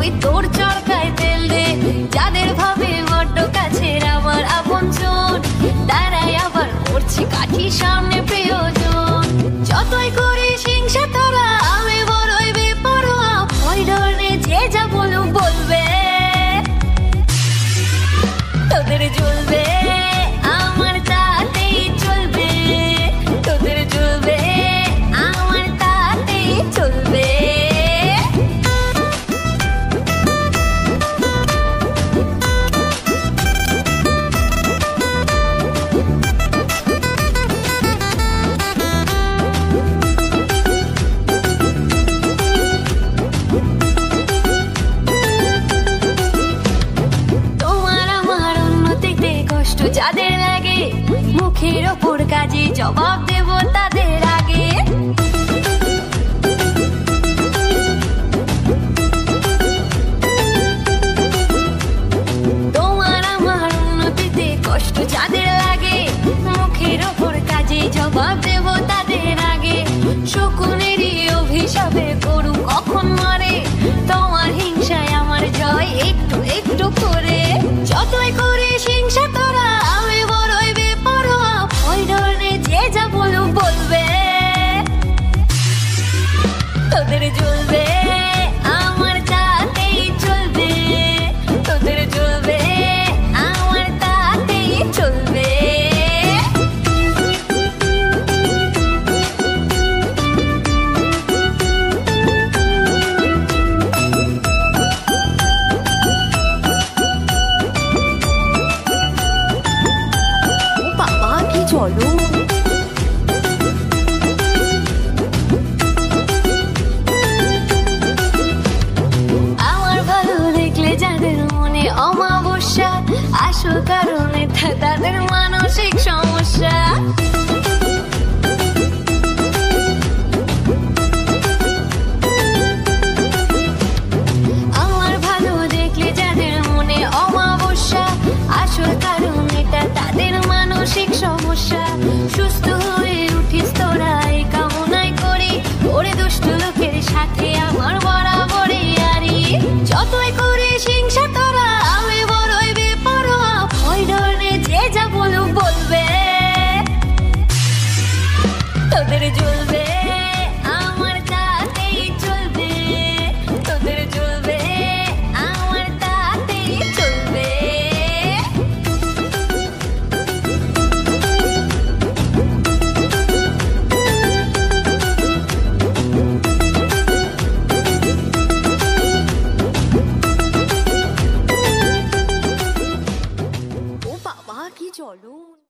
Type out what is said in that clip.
ওই তোর চরকায় তেল দে। যাদের ভাবে বড্ড কাছের আমার আপনজন, তারাই আবার করছে কাঠি সামনে প্রিয়জন। যতই করিস হিংসা তোরা, আমি বড়ই বেপরোয়া। ওই ধরনে যে যা বলুক বলবে, তোদের জ্বলবে আমার তাতেই চলবে, তোদের জ্বলবে আমার তাতেই চলবে। যাদের লাগে মুখের ওপর কাজে জবাব দেব তাদের আগে। তোমার আমার উন্নতিতে কষ্ট যাদের লাগে, মুখের ওপর কাজে জবাব দেব তাদের আগে। শকুনেরই অভিশাপে গরু কখন মরে, তোমার হিংসায় আমার জয় একটু একটু করে। যতই করিস হিংসা তোরা,